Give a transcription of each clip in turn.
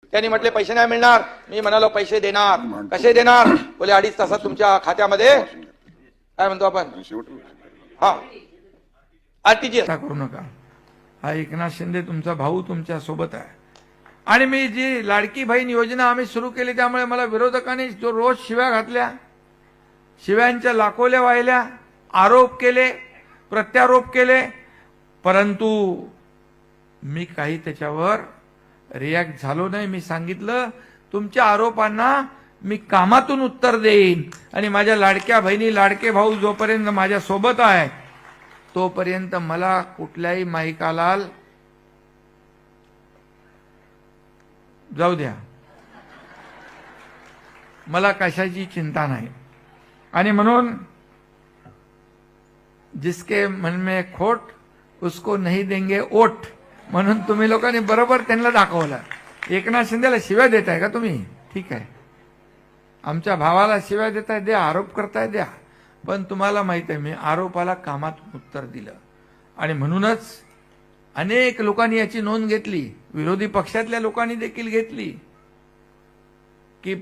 त्यांनी म्हटले पैसे नाही मिळणार. मी म्हणालो पैसे देणार. कसे देणार? बोले 2.5 तासात तुमच्या खात्यामध्ये काय म्हणतो आपण हा आरटीजीएस करू नका. हा एकनाथ शिंदे तुमचा भाऊ तुमच्या सोबत आहे. आणि मी जी लाडकी बहीण योजना आम्ही सुरू केली त्यामुळे मला विरोधकांनी जो रोज शिव्या घातल्या, शिव्यांच्या लाखोल्या वाहिल्या, आरोप केले, प्रत्यारोप केले, परंतु मी काही त्याच्यावर रिॲक्ट झालो नाही. मी सांगितलं तुमच्या आरोपांना मी कामातून उत्तर देईन आणि माझ्या लाडक्या बहिणी लाडके भाऊ जोपर्यंत माझ्या सोबत आहे तोपर्यंत मला कुठल्याही माईकाला जाऊ द्या, मला कशाची चिंता नाही. आणि म्हणून जिसके मन में खोट उसको नहीं देंगे ओट म्हणून तुम्ही लोकांनी बरोबर त्यांना दाखवलं. एकनाथ शिंदेला शिव्या देताय का तुम्ही? ठीक आहे, आमच्या भावाला शिव्या देताय द्या, आरोप करताय द्या, पण तुम्हाला माहित आहे मी आरोपाला कामात उत्तर दिलं. आणि म्हणूनच अनेक लोकांनी याची नोंद घेतली, विरोधी पक्षातल्या लोकांनी देखील घेतली की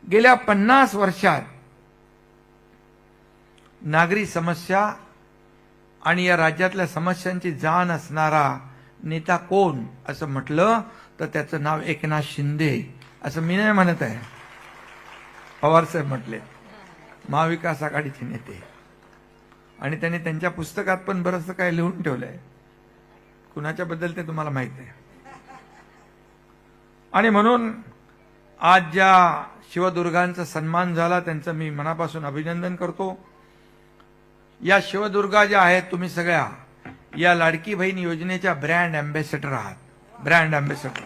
गेल्या 50 वर्षात नागरी समस्या आणि या राज्यातल्या समस्यांची जाण असणारा नेता कोण असं म्हटलं तर त्याचं नाव एकनाथ शिंदे. असं मी नाही म्हणत आहे, पवारसाहेब म्हटले, महाविकास आघाडीचे नेते. आणि त्यांनी त्यांच्या पुस्तकात पण बरंचसं काय लिहून ठेवलंय, कुणाच्या बद्दल ते तुम्हाला माहित आहे. आणि म्हणून आज ज्या शिवदुर्गांचा सन्मान झाला त्यांचं मी मनापासून अभिनंदन करतो. या शिवदुर्गा ज्या आहेत तुम्ही सगळ्या या लाडकी बहीण योजनेच्या ब्रँड अँबॅसेडर आहात. ब्रँड अँबॅसेडर,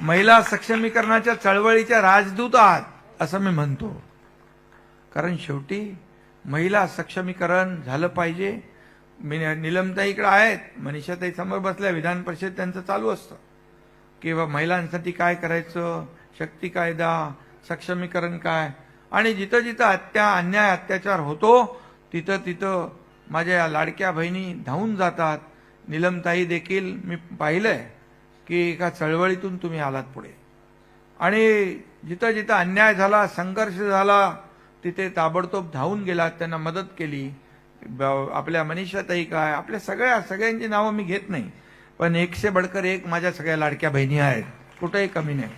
महिला सक्षमीकरणाच्या चळवळीच्या राजदूत आहात असं मी म्हणतो. कारण शेवटी महिला सक्षमीकरण झालं पाहिजे. निलमताई इकडे आहेत, मनीषाताई समोर बसल्या, विधान परिषद त्यांचं चालू असतं की महिलांसाठी काय करायचं, शक्ती कायदा, सक्षमीकरण काय. आणि जिथं जिथं अन्याय अत्याचार होतो तिथं तिथं माझ्या या लाडक्या बहिणी धावून जातात. निलमताई देखील मी पाहिलंय की एका चळवळीतून तुम्ही आलात पुढे आणि जिथं जिथं अन्याय झाला, संघर्ष झाला तिथे ताबडतोब धावून गेलात, त्यांना मदत केली. आपल्या मनीषाताई काय, आपल्या सगळ्यांची नावं मी घेत नाही, पण 100 बडकर 1 माझ्या सगळ्या लाडक्या बहिणी आहेत, कुठेही कमी नाही.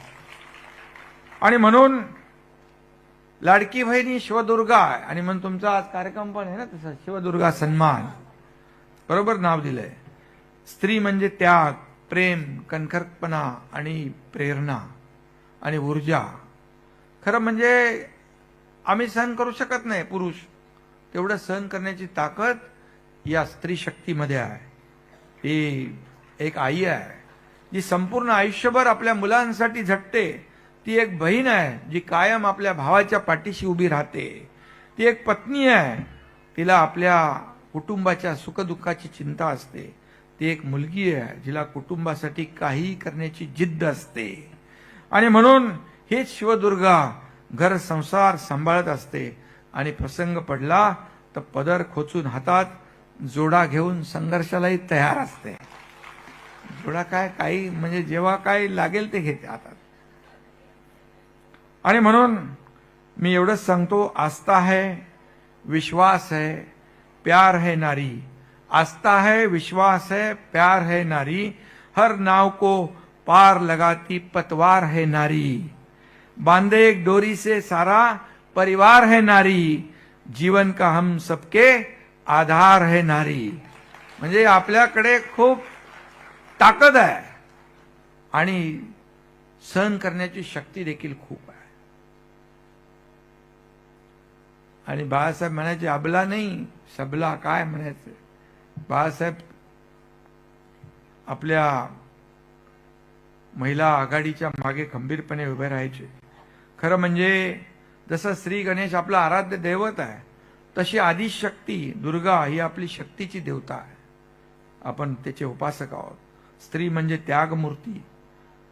आणि म्हणून लाडकी बहिणी शिवदुर्गा आणि म्हणून तुमचा आज कार्यक्रम पण आहे ना तसा, शिवदुर्गा सन्मान, बरोबर नाव दिलंय. स्त्री म्हणजे त्याग, प्रेम, कणखरपणा आणि प्रेरणा आणि ऊर्जा. खरं म्हणजे आम्ही सहन करू शकत नाही पुरुष, तेवढं सहन करण्याची ताकद या स्त्री शक्तीमध्ये आहे. ती एक आई आहे जी संपूर्ण आयुष्यभर आपल्या मुलांसाठी झटते. ती एक बहीण आहे जी कायम आपल्या भावाच्या पाठीशी उभी राहते. ती एक पत्नी आहे, तिला आपल्या कुटुंबाच्या सुखदुःखाची चिंता असते. ती एक मुलगी आहे जिला कुटुंबासाठी काही करण्याची जिद्द असते. आणि म्हणून हेच शिवदुर्गा घर संसार सांभाळत असते आणि प्रसंग पडला तर पदर खोचून हातात जोडा घेऊन संघर्षालाही तयार असते. जोडा काय, काही म्हणजे जेव्हा काय लागेल ते घेते हातात. आणि म्हणून मी एवढंच सांगतो, आस्था है, विश्वास है, प्यार है नारी. आस्था है, विश्वास है, प्यार है नारी. हर नाव को पार लगाती पतवार है नारी. बांधे एक डोरी से सारा परिवार है नारी. जीवन का हम सबके आधार है नारी. म्हणजे आपल्याकडे खूप ताकद आहे आणि सहन करण्याची शक्ती देखील खूप आहे. आणि बाळासाहेब म्हणायचे अबला नाही सबला, काय म्हणायचं. बाळासाहेब आपल्या महिला आघाडीच्या मागे खंबीरपणे उभे राहायचे. खरं म्हणजे जसं श्री गणेश आपला आराध्य दैवत आहे तशी आदिशक्ती दुर्गा ही आपली शक्तीची देवता आहे. आपण त्याचे उपासक आहोत. स्त्री म्हणजे त्यागमूर्ती,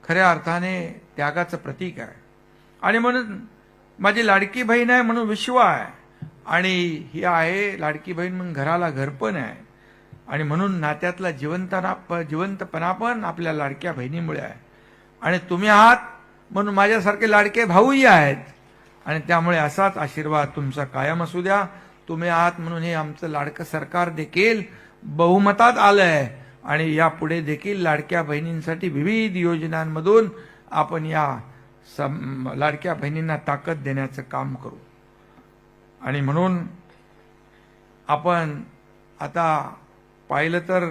खऱ्या अर्थाने त्यागाचं प्रतीक आहे. आणि म्हणून माझी लाडकी बहीण आहे म्हणून विश्व आहे. आणि ही आहे लाडकी बहीण म्हणून घराला घरपण आहे. आणि म्हणून नात्यातला जिवंतपणा पण आपल्या लाडक्या बहिणीमुळे आहे. आणि तुम्ही आहात म्हणून माझ्यासारखे लाडके भाऊही आहेत, आणि त्यामुळे असाच आशीर्वाद तुमचा कायम असू द्या. तुम्ही आहात म्हणून हे आमचं लाडकं सरकार देखील बहुमतात आलंय, आणि यापुढे देखील लाडक्या बहिणींसाठी विविध योजनांमधून आपण या लाडक्या बहिणींना ताकद देण्याचं काम करू. आणि म्हणून आपण आता पाहिलं तर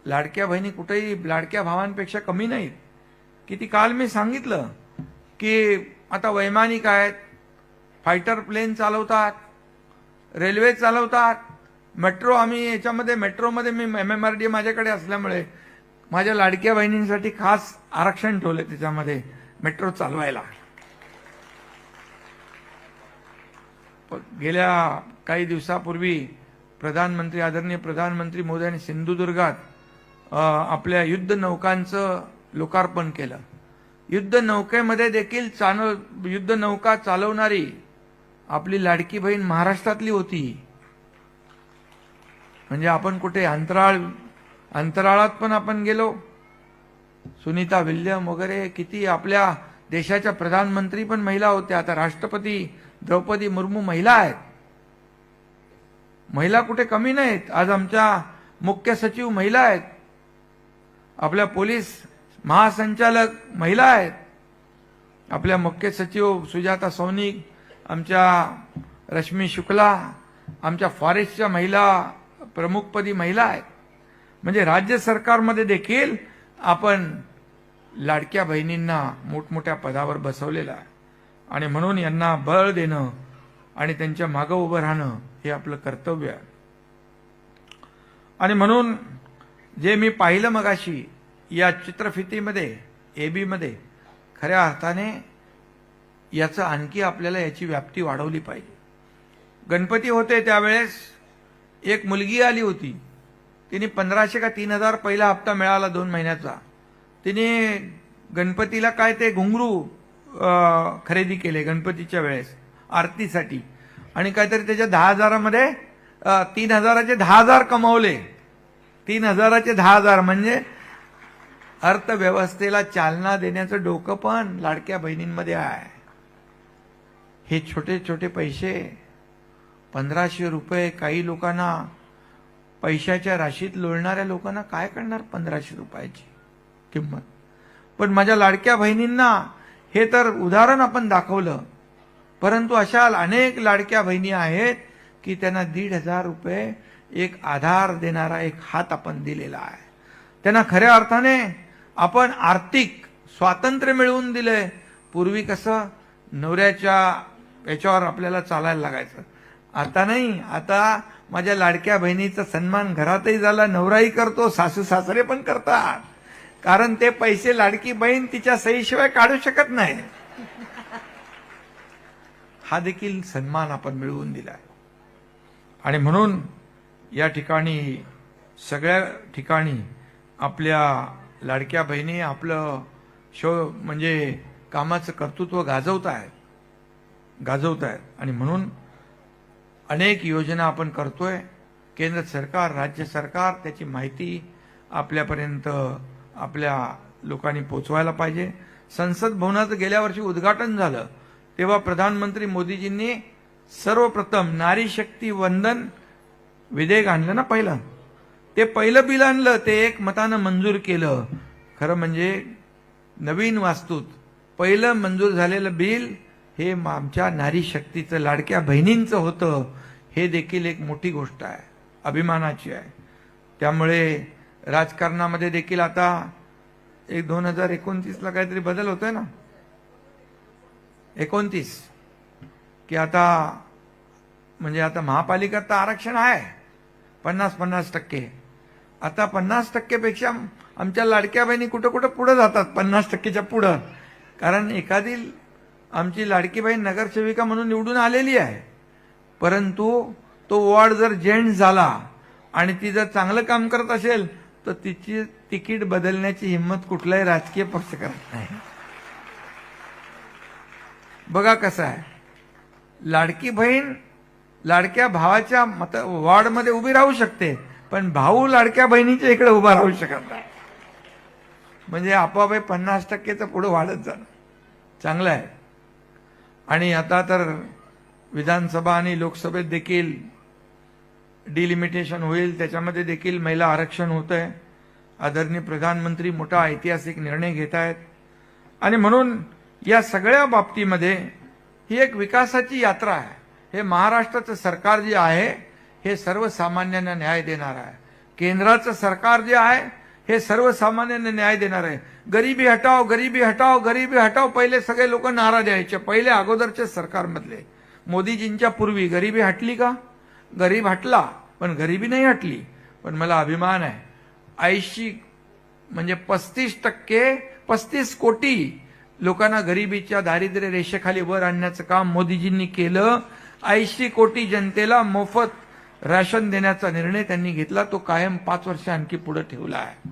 लाडक्या बहिणी कुठेही लाडक्या भावांपेक्षा कमी नाहीत. किती काल मी सांगितलं की आता वैमानिक आहेत, फायटर प्लेन चालवतात, रेल्वे चालवतात, मेट्रो, आम्ही याच्यामध्ये मेट्रोमध्ये मी MMRD माझ्याकडे असल्यामुळे माझ्या लाडक्या बहिणींसाठी खास आरक्षण ठेवले त्याच्यामध्ये मेट्रो चालवायला. गेल्या काही दिवसापूर्वी आदरणीय प्रधानमंत्री मोदयांनी सिंधुदुर्गात आपल्या युद्ध नौकांचं लोकार्पण केलं. युद्ध नौकेमध्ये देखील युद्ध नौका चालवणारी आपली लाडकी बहीण महाराष्ट्रातली होती. म्हणजे आपण कुठे अंतराळात पण आपण गेलो. सुनीता विल्यम वगैरे किती आपल्या देशाच्या प्रधानमंत्री पण महिला होत्या. आता राष्ट्रपती द्रौपदी मुर्मू महिला आहेत. महिला कुठे कमी नाहीत. आज आमच्या मुख्य सचिव महिला आहेत, आपल्या पोलीस महासंचालक महिला आहेत, आपल्या मुख्य सचिव सुजाता सौनिक, आमच्या रश्मी शुक्ला, आमच्या फॉरेस्टच्या महिला प्रमुखपदी महिला आहेत. म्हणजे राज्य सरकारमध्ये देखील आपण लाडक्या बहिणींना मोठमोठ्या पदावर बसवलेलं आहे. आणि म्हणून यांना बळ देणं आणि त्यांच्या मागं उभं राहणं हे आपलं कर्तव्य आहे. आणि म्हणून जे मी पाहिलं मगाशी या चित्रफितीमध्ये AB मध्ये, खऱ्या अर्थाने याचं आणखी आपल्याला याची व्याप्ती वाढवली पाहिजे. गणपती होते त्यावेळेस एक मुलगी आली होती. तिने 1500 का 3000 पहिला हप्ता मिळाला 2 महिन्याचा. तिने गणपतीला काय ते घुंगरू खरेदी केले गणपतीच्या वेळेस आरतीसाठी, आणि काहीतरी त्याच्या 10,000मध्ये 3,000चे 10,000 कमावले. 3,000चे 10,000 म्हणजे अर्थव्यवस्थेला चालना देण्याचं डोकं पण लाडक्या बहिणींमध्ये आहे. हे छोटे छोटे पैसे 1500 रुपये काही लोकांना, पैशाच्या राशीत लोळणाऱ्या लोकांना काय करणार 1500 रुपयाची किंमत. पण माझ्या लाडक्या बहिणींना हे तर उदाहरण आपण दाखवलं, परंतु अशा अनेक लाडक्या बहिणी आहेत की त्यांना 1,500 रुपये एक आधार देणारा एक हात आपण दिलेला आहे. त्यांना खऱ्या अर्थाने आपण आर्थिक स्वातंत्र्य मिळवून दिलंय. पूर्वी कसं नवऱ्याच्या याच्यावर आपल्याला चालायला लागायचं, आता नाही. आता माझ्या लाडक्या बहिणीचा सन्मान घरातही झाला, नवराही करतो, सासू सासरे पण करतात. कारण ते पैसे लाडकी बहीण तिच्या सहीशिवाय काढू शकत नाही. हा देखील सन्मान आपण मिळवून दिलाय. आणि म्हणून या ठिकाणी सगळ्या ठिकाणी आपल्या लाडक्या बहिणी आपलं म्हणजे कामाचं कर्तृत्व गाजवत आहेत. आणि म्हणून अनेक योजना आपण करतोय. केंद्र सरकार, राज्य सरकार त्याची माहिती आपल्यापर्यंत आपल्या लोकांनी पोचवायला पाहिजे. संसद भवनाचं गेल्या वर्षी उद्घाटन झालं तेव्हा प्रधानमंत्री मोदीजींनी सर्वप्रथम नारी शक्ती वंदन विधेयक आणलं ना. ते पहिलं बिल आणलं, ते एक मतानं मंजूर केलं. खरं म्हणजे नवीन वास्तूत पहिलं मंजूर झालेलं बिल हे आमच्या नारी शक्तीचं, लाडक्या बहिणींचं होतं. हे देखील एक मोठी गोष्ट आहे, अभिमानाची आहे. त्यामुळे राजकारणामध्ये देखील आता 2029ला काहीतरी बदल होतोय ना, 29 की आता म्हणजे आता महापालिकेत तर आरक्षण आहे 50-50%. आता 50% पेक्षा आमच्या लाडक्या बहिणी कुठं कुठं पुढे जातात 50%च्या पुढं. कारण एखादी आमची लाडकी बहीण नगरसेविका म्हणून निवडून आलेली आहे, परंतु तो वॉर्ड जर जेंट्स झाला आणि ती जर चांगलं काम करत असेल तर तिची तिकीट बदलण्याची हिंमत कुठलाही राजकीय पक्ष करत नाही. बघा कसं आहे, लाडकी बहीण लाडक्या भावाच्या वॉर्डमध्ये उभी राहू शकते, पण भाऊ लाडक्या बहिणीच्या इकडे उभा राहू शकत नाही. म्हणजे आपोआप 50%चं पुढं वाढत जाणं चांगलं आहे. आणि आता तर विधानसभा आणि लोकसभेत देखील डिलिमिटेशन होईल, त्याच्यामध्ये देखील महिला आरक्षण होत आहे. आदरणीय प्रधानमंत्री मोठा ऐतिहासिक निर्णय घेत आहेत. आणि म्हणून या सगळ्या बाबतीमध्ये ही एक विकासाची यात्रा आहे. हे महाराष्ट्राचं सरकार जे आहे हे सर्वसामान्यांना न्याय देणार आहे. केंद्राचं सरकार जे आहे हे सर्वसामान्यांना न्याय देणार आहे. गरिबी हटाव, गरिबी हटाव, गरिबी हटाव, पहिले सगळे लोक नारा द्यायचे. पहिले अगोदरचे सरकारमधले मोदीजींच्या पूर्वी गरिबी हटली का? गरीब हटला, पण गरिबी नाही हटली. पण मला अभिमान आहे, 80 म्हणजे 35 कोटी लोकांना गरिबीच्या दारिद्र्य रेषेखाली वर आणण्याचं काम मोदीजींनी केलं. 80 कोटी जनतेला मोफत राशन देण्याचा निर्णय त्यांनी घेतला. तो कायम 5 वर्ष आणखी पुढे ठेवला आहे.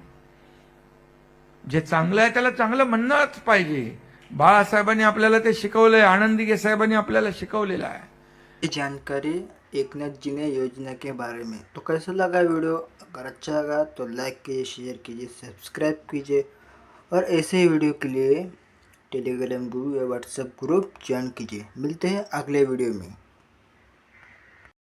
जे चांगलं आहे त्याला चांगलं म्हणणंच पाहिजे. बाळासाहेबांनी आपल्याला ते शिकवलंय, आनंदीगे साहेबांनी आपल्याला शिकवलेलं आहे. ये जानकारी एकनाथ जी ने योजना के बारे में। तो कैसा लगा वीडियो? अगर अच्छा लगा तो लाइक कीजिए, शेयर कीजिए, सब्सक्राइब कीजिए और ऐसे ही वीडियो के लिए टेलीग्राम ग्रुप या व्हाट्सएप ग्रुप ज्वाइन कीजिए। मिलते हैं अगले वीडियो में।